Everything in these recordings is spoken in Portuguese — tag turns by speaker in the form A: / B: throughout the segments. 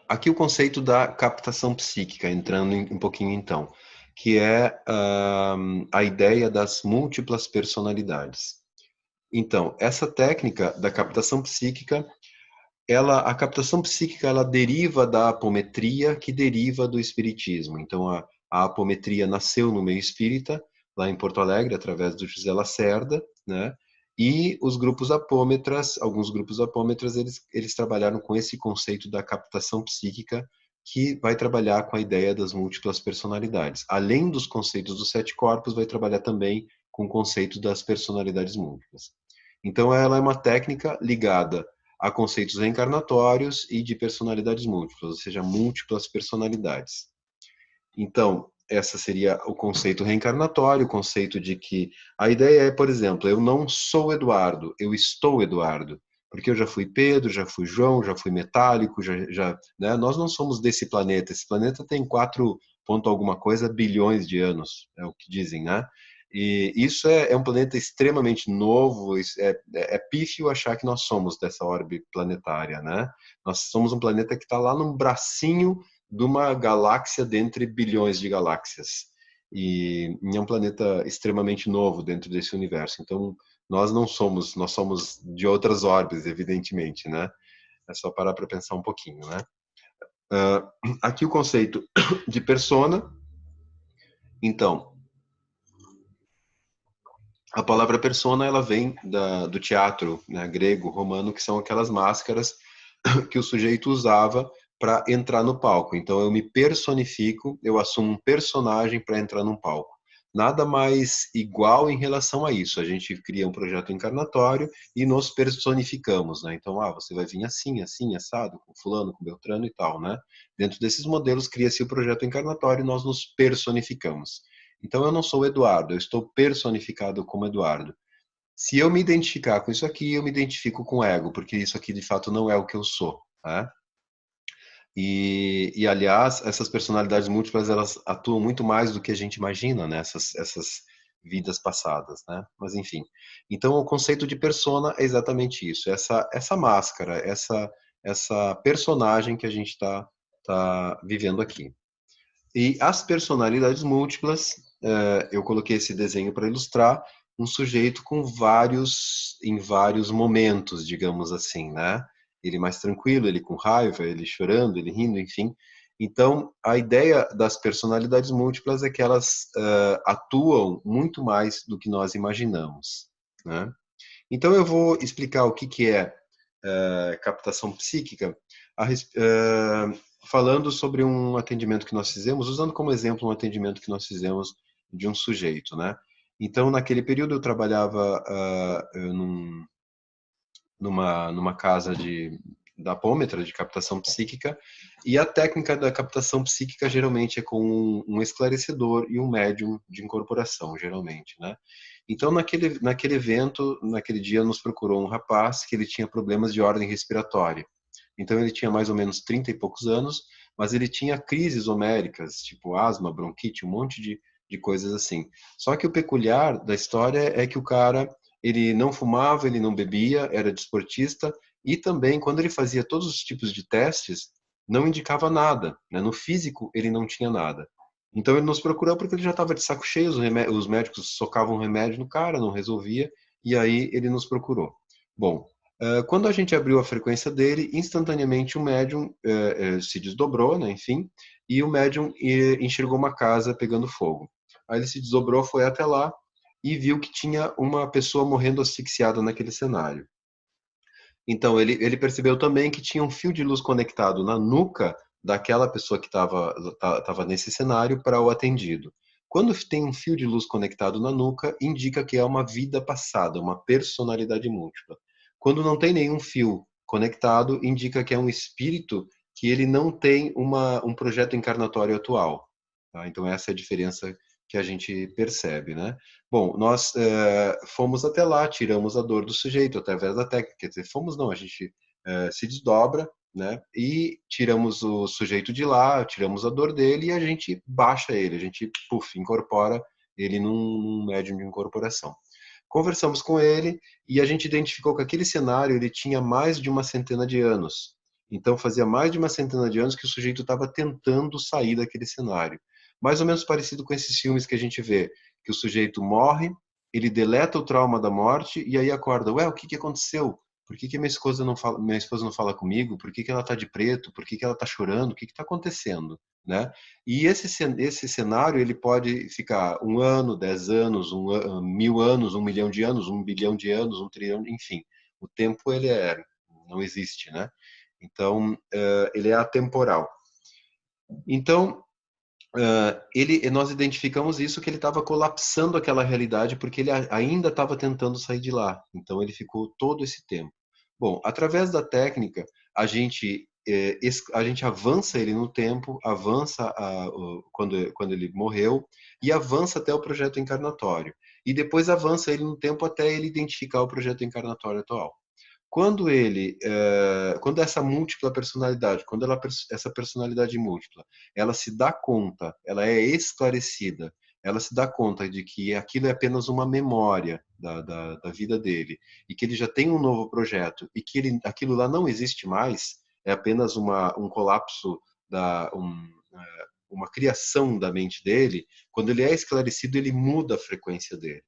A: Aqui o conceito da captação psíquica, entrando um pouquinho então, que é a ideia das múltiplas personalidades. Então, essa técnica da captação psíquica, a captação psíquica, ela deriva da apometria, que deriva do espiritismo. Então, a apometria nasceu no meio espírita, lá em Porto Alegre, através do José Lacerda, né? E os grupos apômetras, alguns grupos apômetras, eles trabalharam com esse conceito da captação psíquica, que vai trabalhar com a ideia das múltiplas personalidades. Além dos conceitos dos sete corpos, vai trabalhar também com o conceito das personalidades múltiplas. Então, ela é uma técnica ligada a conceitos reencarnatórios e de personalidades múltiplas, ou seja, múltiplas personalidades. Então, essa seria o conceito reencarnatório, o conceito de que a ideia é, por exemplo, eu não sou Eduardo, eu estou Eduardo, porque eu já fui Pedro, já fui João, já fui metálico, né? Nós não somos desse planeta. Esse planeta tem 4 ponto alguma coisa bilhões de anos, é o que dizem, né? E isso é um planeta extremamente novo, é pífio achar que nós somos dessa órbita planetária, né? Nós somos um planeta que está lá num bracinho de uma galáxia dentre bilhões de galáxias. E é um planeta extremamente novo dentro desse universo. Então, nós não somos, nós somos de outras órbitas, evidentemente, né? É só parar para pensar um pouquinho, né? Aqui o conceito de persona. Então, a palavra persona, ela vem do teatro, né, grego, romano, que são aquelas máscaras que o sujeito usava para entrar no palco. Então eu me personifico, eu assumo um personagem para entrar num palco. Nada mais igual em relação a isso. A gente cria um projeto encarnatório e nos personificamos, né? Então, você vai vir assim, assim, assado, com fulano, com beltrano e tal, né? Dentro desses modelos cria-se o projeto encarnatório e nós nos personificamos. Então eu não sou Eduardo, eu estou personificado como Eduardo. Se eu me identificar com isso aqui, eu me identifico com o ego, porque isso aqui de fato não é o que eu sou, né? Aliás, essas personalidades múltiplas, elas atuam muito mais do que a gente imagina, né? Essas vidas passadas, né? Mas enfim. Então, o conceito de persona é exatamente isso, essa máscara, essa personagem que a gente tá vivendo aqui. E as personalidades múltiplas, eu coloquei esse desenho para ilustrar um sujeito em vários momentos, digamos assim, né? Ele mais tranquilo, ele com raiva, ele chorando, ele rindo, enfim. Então, a ideia das personalidades múltiplas é que elas atuam muito mais do que nós imaginamos, né? Então, eu vou explicar o que é captação psíquica, falando sobre um atendimento que nós fizemos, usando como exemplo um atendimento que nós fizemos de um sujeito, né? Então, naquele período eu trabalhava numa casa da apômetra, de captação psíquica, e a técnica da captação psíquica geralmente é com um esclarecedor e um médium de incorporação, geralmente, né? Então, naquele evento, naquele dia, nos procurou um rapaz que ele tinha problemas de ordem respiratória. Então, ele tinha mais ou menos 30 e poucos anos, mas ele tinha crises homéricas, tipo asma, bronquite, um monte de coisas assim. Só que o peculiar da história é que o cara, ele não fumava, ele não bebia, era desportista, e também, quando ele fazia todos os tipos de testes, não indicava nada, né? No físico, ele não tinha nada. Então ele nos procurou porque ele já estava de saco cheio, os médicos socavam remédio no cara, não resolvia, e aí ele nos procurou. Bom, quando a gente abriu a frequência dele, instantaneamente o médium se desdobrou, né, enfim, e o médium enxergou uma casa pegando fogo. Aí ele se desdobrou, foi até lá e viu que tinha uma pessoa morrendo asfixiada naquele cenário. Então, ele percebeu também que tinha um fio de luz conectado na nuca daquela pessoa que estava nesse cenário para o atendido. Quando tem um fio de luz conectado na nuca, indica que é uma vida passada, uma personalidade múltipla. Quando não tem nenhum fio conectado, indica que é um espírito que ele não tem um projeto encarnatório atual. Tá? Então, essa é a diferença que a gente percebe, né? Bom, nós fomos até lá, tiramos a dor do sujeito através da técnica, quer dizer, fomos não, a gente se desdobra, né? E tiramos o sujeito de lá, tiramos a dor dele e a gente baixa ele, a gente, incorpora ele num médium de incorporação. Conversamos com ele e a gente identificou que aquele cenário ele tinha mais de uma centena de anos. Então fazia mais de uma centena de anos que o sujeito estava tentando sair daquele cenário. Mais ou menos parecido com esses filmes que a gente vê, que o sujeito morre, ele deleta o trauma da morte e aí acorda, ué, o que que aconteceu? Por que que minha esposa não fala comigo? Por que que ela está de preto? Por que que ela está chorando? O que que está acontecendo? Né? E esse cenário ele pode ficar 1 ano, 10 anos, 1000 anos, 1 milhão de anos, 1 bilhão de anos, 1 trilhão, enfim. O tempo ele não existe, né? Então ele é atemporal. Então nós identificamos isso que ele estava colapsando aquela realidade porque ele ainda estava tentando sair de lá. Então ele ficou todo esse tempo. Bom, através da técnica a gente avança ele no tempo, avança quando ele morreu e avança até o projeto encarnatório. E depois avança ele no tempo até ele identificar o projeto encarnatório atual. Quando essa múltipla personalidade, essa personalidade múltipla, ela se dá conta, ela é esclarecida, ela se dá conta de que aquilo é apenas uma memória da vida dele e que ele já tem um novo projeto e que aquilo lá não existe mais, é apenas um colapso, uma criação da mente dele. Quando ele é esclarecido, ele muda a frequência dele.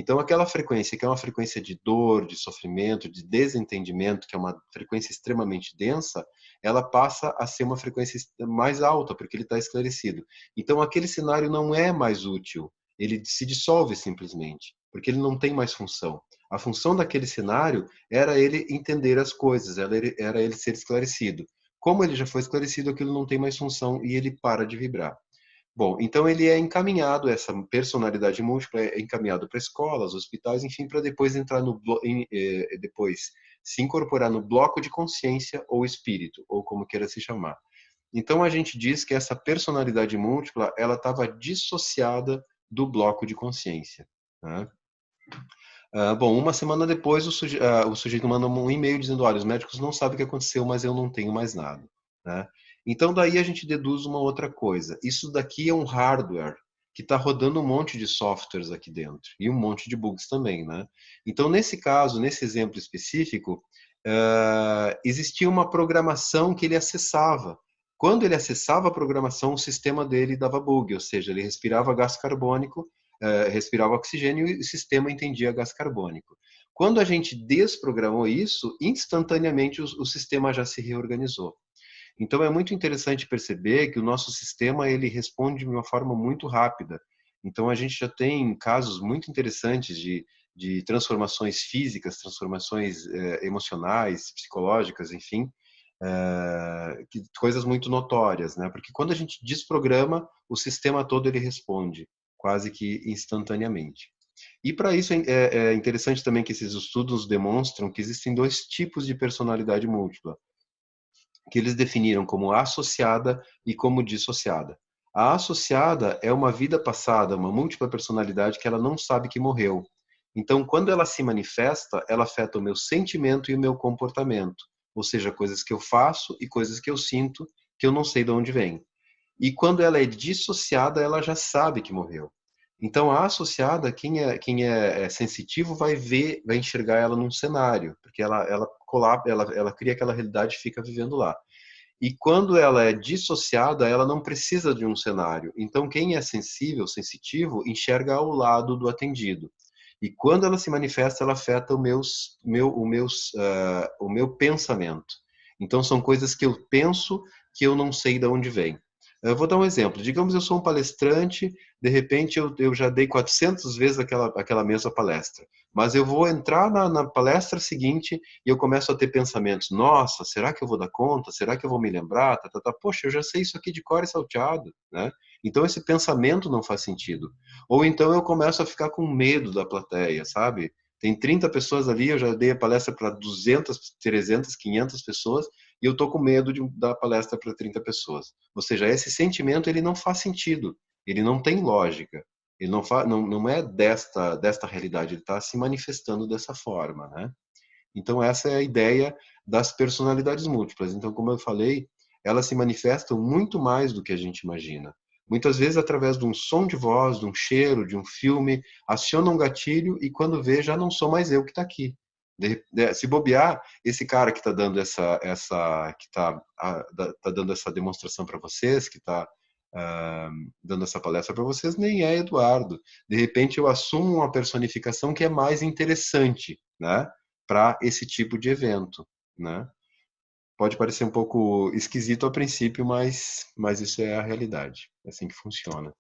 A: Então, aquela frequência que é uma frequência de dor, de sofrimento, de desentendimento, que é uma frequência extremamente densa, ela passa a ser uma frequência mais alta, porque ele está esclarecido. Então, aquele cenário não é mais útil, ele se dissolve simplesmente, porque ele não tem mais função. A função daquele cenário era ele entender as coisas, era ele ser esclarecido. Como ele já foi esclarecido, aquilo não tem mais função e ele para de vibrar. Bom, então ele é encaminhado, essa personalidade múltipla é encaminhado para escolas, hospitais, enfim, para depois entrar depois se incorporar no bloco de consciência ou espírito, ou como queira se chamar. Então a gente diz que essa personalidade múltipla, ela estava dissociada do bloco de consciência, né? Bom, uma semana depois o sujeito manda um e-mail dizendo, olha, os médicos não sabem o que aconteceu, mas eu não tenho mais nada, né? Então daí a gente deduz uma outra coisa. Isso daqui é um hardware que está rodando um monte de softwares aqui dentro e um monte de bugs também, né? Então nesse caso, nesse exemplo específico, existia uma programação que ele acessava. Quando ele acessava a programação, o sistema dele dava bug, ou seja, ele respirava gás carbônico, respirava oxigênio e o sistema entendia gás carbônico. Quando a gente desprogramou isso, instantaneamente o sistema já se reorganizou. Então é muito interessante perceber que o nosso sistema ele responde de uma forma muito rápida. Então a gente já tem casos muito interessantes de transformações físicas, transformações emocionais, psicológicas, enfim, coisas muito notórias, né? Porque quando a gente desprograma, o sistema todo ele responde quase que instantaneamente. E para isso é interessante também que esses estudos demonstram que existem 2 tipos de personalidade múltipla, que eles definiram como associada e como dissociada. A associada é uma vida passada, uma múltipla personalidade que ela não sabe que morreu. Então, quando ela se manifesta, ela afeta o meu sentimento e o meu comportamento, ou seja, coisas que eu faço e coisas que eu sinto que eu não sei de onde vem. E quando ela é dissociada, ela já sabe que morreu. Então, a associada, quem é sensitivo vai ver, vai enxergar ela num cenário, porque ela cria aquela realidade e fica vivendo lá. E quando ela é dissociada, ela não precisa de um cenário. Então, quem é sensível, sensitivo, enxerga ao lado do atendido. E quando ela se manifesta, ela afeta o meu pensamento. Então, são coisas que eu penso que eu não sei de onde vem. Eu vou dar um exemplo. Digamos, eu sou um palestrante, de repente eu já dei 400 vezes aquela mesma palestra. Mas eu vou entrar na palestra seguinte e eu começo a ter pensamentos. Nossa, será que eu vou dar conta? Será que eu vou me lembrar? Poxa, eu já sei isso aqui de cor e salteado, né? Então esse pensamento não faz sentido. Ou então eu começo a ficar com medo da plateia, sabe? Tem 30 pessoas ali, eu já dei a palestra para 200, 300, 500 pessoas e eu tô com medo de dar a palestra para 30 pessoas. Ou seja, esse sentimento ele não faz sentido, ele não tem lógica, ele não é desta realidade, ele está se manifestando dessa forma, né? Então essa é a ideia das personalidades múltiplas. Então, como eu falei, elas se manifestam muito mais do que a gente imagina. Muitas vezes através de um som de voz, de um cheiro, de um filme, aciona um gatilho e quando vê já não sou mais eu que está aqui. Se bobear, esse cara que está dando tá dando essa demonstração para vocês, que está dando essa palestra para vocês, nem é Eduardo. De repente, eu assumo uma personificação que é mais interessante, né, para esse tipo de evento, né? Pode parecer um pouco esquisito a princípio, mas isso é a realidade. É assim que funciona.